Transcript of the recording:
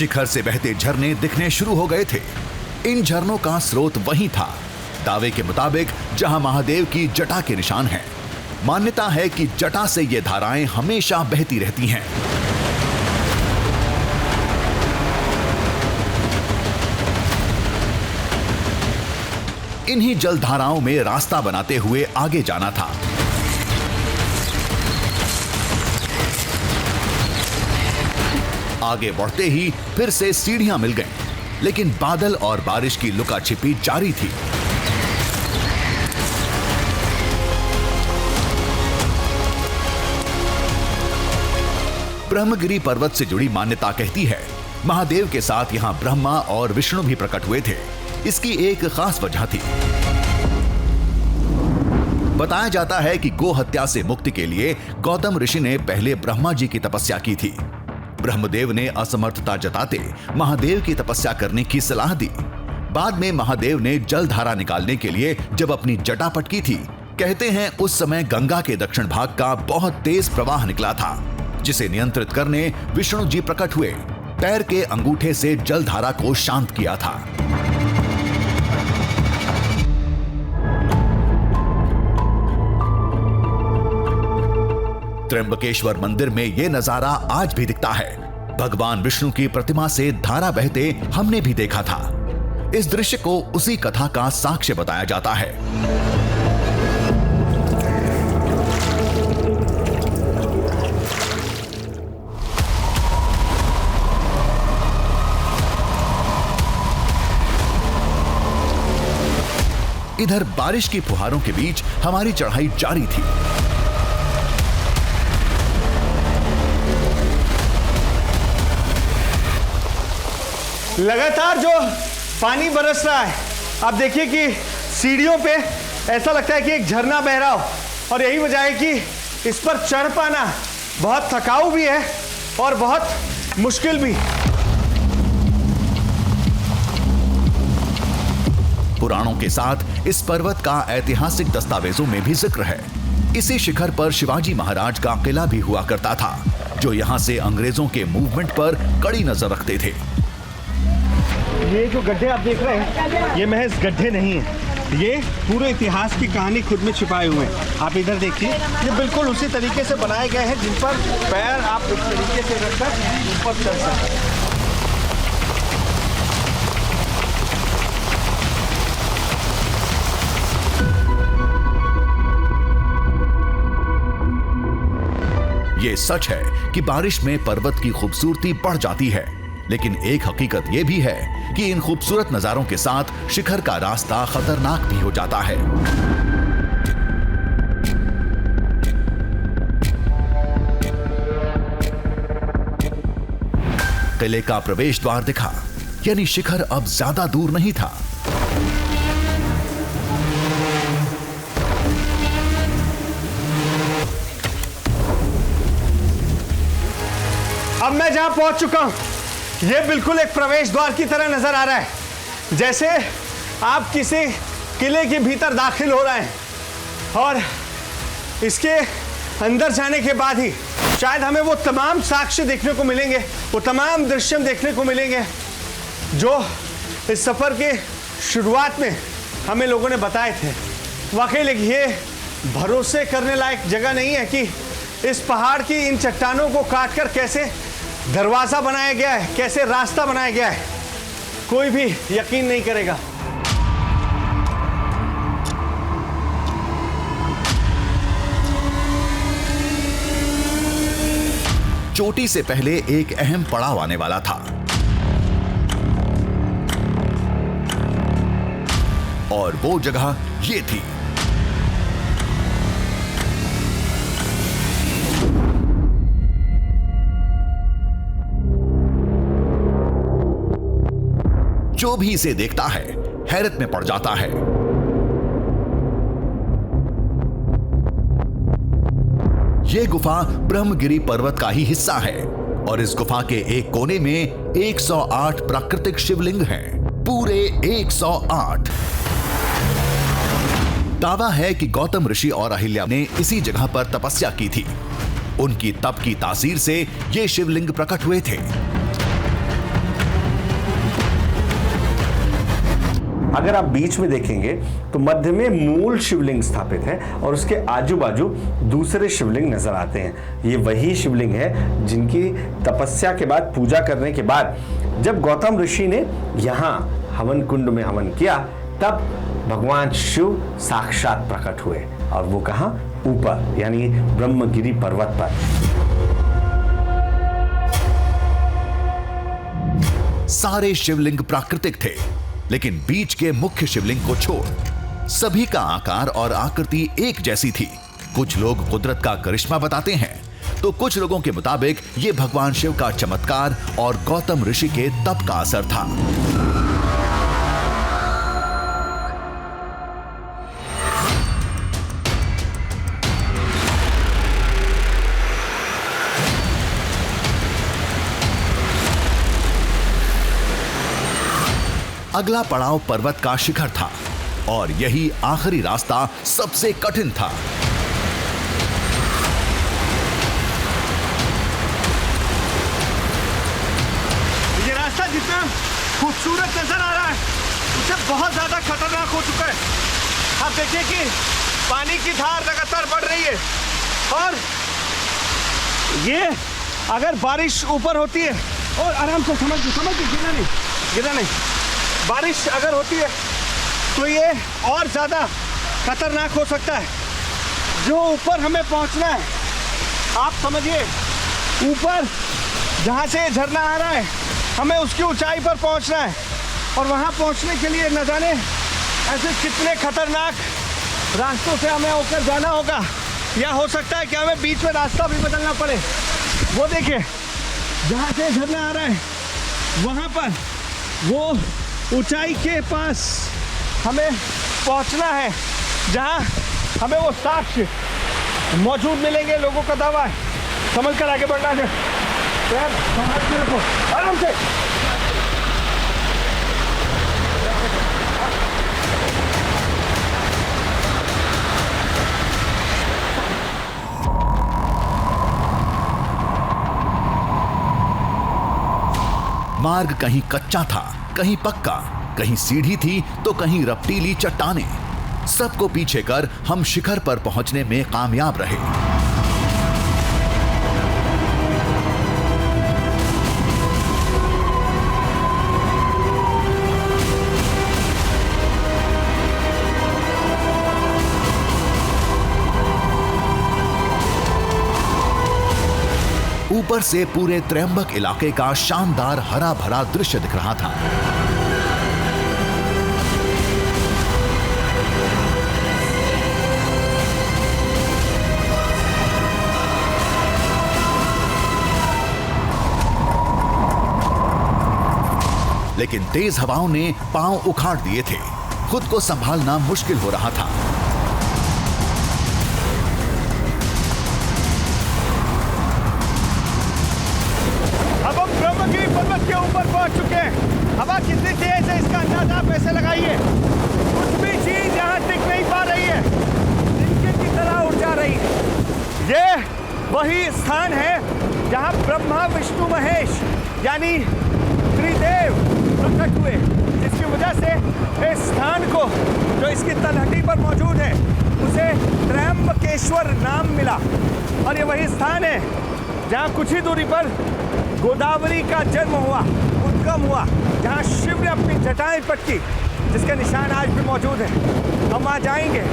शिखर से बहते झरने दिखने शुरू हो गए थे। इन झरनों का स्रोत वहीं था, दावे के मुताबिक जहां महादेव की जटा के निशान हैं। मान्यता है कि जटा से ये धाराएं हमेशा बहती रहती हैं। इन्हीं जल धाराओं में रास्ता बनाते हुए आगे जाना था। आगे बढ़ते ही फिर से सीढ़ियां मिल गईं, लेकिन बादल और बारिश की लुका छिपी जारी थी। ब्रह्मगिरी पर्वत से जुड़ी मान्यता कहती है महादेव के साथ यहां ब्रह्मा और विष्णु भी प्रकट हुए थे। इसकी एक खास वजह थी। बताया जाता है कि गो हत्या से मुक्ति के लिए गौतम ऋषि ने पहले ब्रह्मा जी की तपस्या की थी। ब्रह्मदेव ने असमर्थता जताते महादेव की तपस्या करने की सलाह दी। बाद में महादेव ने जलधारा निकालने के लिए जब अपनी जटा पटकी थी, कहते हैं उस समय गंगा के दक्षिण भाग का बहुत तेज प्रवाह निकला था, जिसे नियंत्रित करने विष्णु जी प्रकट हुए। पैर के अंगूठे से जलधारा को शांत किया था। त्र्यंबकेश्वर मंदिर में यह नजारा आज भी दिखता है। भगवान विष्णु की प्रतिमा से धारा बहते हमने भी देखा था। इस दृश्य को उसी कथा का साक्ष्य बताया जाता है। इधर बारिश की फुहारों के बीच हमारी चढ़ाई जारी थी। लगातार जो पानी बरस रहा है, आप देखिए कि सीढ़ियों पे ऐसा लगता है कि एक झरना बह रहा हो, और यही वजह है कि इस पर चढ़ पाना बहुत थकाऊ भी है और बहुत मुश्किल भी। पुराणों के साथ इस पर्वत का ऐतिहासिक दस्तावेजों में भी जिक्र है। इसी शिखर पर शिवाजी महाराज का किला भी हुआ करता था, जो यहां से अंग्रेजों के मूवमेंट पर कड़ी नजर रखते थे। ये जो गड्ढे आप देख रहे हैं, ये महज गड्ढे नहीं है, ये पूरे इतिहास की कहानी खुद में छिपाए हुए हैं। आप इधर देखिए, ये बिल्कुल उसी तरीके से बनाए गए हैं जिन पर पैर आप इस तरीके से रखकर ऊपर चढ़ सकते हैं। ये सच है कि बारिश में पर्वत की खूबसूरती बढ़ जाती है, लेकिन एक हकीकत यह भी है कि इन खूबसूरत नजारों के साथ शिखर का रास्ता खतरनाक भी हो जाता है। किले का प्रवेश द्वार दिखा, यानी शिखर अब ज्यादा दूर नहीं था। अब मैं जहां पहुंच चुका हूं, यह बिल्कुल एक प्रवेश द्वार की तरह नजर आ रहा है, जैसे आप किसी किले के भीतर दाखिल हो रहे हैं, और इसके अंदर जाने के बाद ही शायद हमें वो तमाम साक्ष्य देखने को मिलेंगे, वो तमाम दृश्य देखने को मिलेंगे जो इस सफर के शुरुआत में हमें लोगों ने बताए थे। वाकई ये भरोसे करने लायक जगह नहीं है कि इस पहाड़ की इन चट्टानों को काटकर कैसे दरवाजा बनाया गया है, कैसे रास्ता बनाया गया है, कोई भी यकीन नहीं करेगा। चोटी से पहले एक अहम पड़ाव आने वाला था, और वो जगह ये थी। जो भी इसे देखता है हैरत में पड़ जाता है। यह गुफा ब्रह्मगिरी पर्वत का ही हिस्सा है, और इस गुफा के एक कोने में 108 प्राकृतिक शिवलिंग हैं, पूरे 108। दावा है कि गौतम ऋषि और अहिल्या ने इसी जगह पर तपस्या की थी। उनकी तप की तासीर से ये शिवलिंग प्रकट हुए थे। अगर आप बीच में देखेंगे तो मध्य में मूल शिवलिंग स्थापित है और उसके आजू बाजू दूसरे शिवलिंग नजर आते हैं। ये वही शिवलिंग है जिनकी तपस्या के बाद, पूजा करने के बाद जब गौतम ऋषि ने यहाँ हवन कुंड में हवन किया, तब भगवान शिव साक्षात प्रकट हुए। और वो कहाँ? ऊपर, यानी ब्रह्मगिरी पर्वत पर। सारे शिवलिंग प्राकृतिक थे, लेकिन बीच के मुख्य शिवलिंग को छोड़ सभी का आकार और आकृति एक जैसी थी। कुछ लोग कुदरत का करिश्मा बताते हैं, तो कुछ लोगों के मुताबिक ये भगवान शिव का चमत्कार और गौतम ऋषि के तप का असर था। अगला पड़ाव पर्वत का शिखर था और यही आखिरी रास्ता सबसे कठिन था। ये रास्ता जितना खूबसूरत नजर आ रहा है, उससे बहुत ज्यादा खतरनाक हो चुका है। आप देखिए कि पानी की धार लगातार बढ़ रही है और ये अगर बारिश ऊपर होती है, और आराम से समझ गिरना नहीं, बारिश अगर होती है तो ये और ज़्यादा खतरनाक हो सकता है। जो ऊपर हमें पहुंचना है, आप समझिए ऊपर जहाँ से झरना आ रहा है, हमें उसकी ऊंचाई पर पहुंचना है और वहाँ पहुंचने के लिए न जाने ऐसे कितने खतरनाक रास्तों से हमें होकर जाना होगा, या हो सकता है कि हमें बीच में रास्ता भी बदलना पड़े। वो देखिए, जहाँ से झरना आ रहा है वहाँ पर वो ऊंचाई के पास हमें पहुंचना है, जहां हमें वो साक्ष्य मौजूद मिलेंगे। लोगों का दावा है। समझ कर आगे बढ़ना है। संभाल के रखो, आराम से। मार्ग कहीं कच्चा था, कहीं पक्का, कहीं सीढ़ी थी तो कहीं रपटीली चट्टानें। सबको पीछे कर हम शिखर पर पहुंचने में कामयाब रहे। ऊपर से पूरे त्रयंबक इलाके का शानदार हरा भरा दृश्य दिख रहा था। लेकिन तेज हवाओं ने पांव उखाड़ दिए थे। खुद को संभालना मुश्किल हो रहा था। अब हम ब्रह्मगिरी पर्वत के ऊपर पहुंच चुके हैं। हवा कितनी तेज है इसका अंदाजा आप ऐसे लगाइए। कुछ भी चीज यहाँ टिक नहीं पा रही है, जिनके की तरह उड़ जा रही है। ये वही स्थान है जहाँ ब्रह्मा विष्णु महेश यानी त्रिदेव प्रकट हुए, जिसकी वजह से इस स्थान को, जो इसकी तलहटी पर मौजूद है, उसे त्रयंबकेश्वर नाम मिला। और ये वही स्थान है जहाँ कुछ ही दूरी पर गोदावरी का जन्म हुआ, उद्गम हुआ, जहाँ शिव ने अपनी जटाएं पटकी, जिसके निशान आज भी मौजूद हैं। हम वहाँ जाएंगे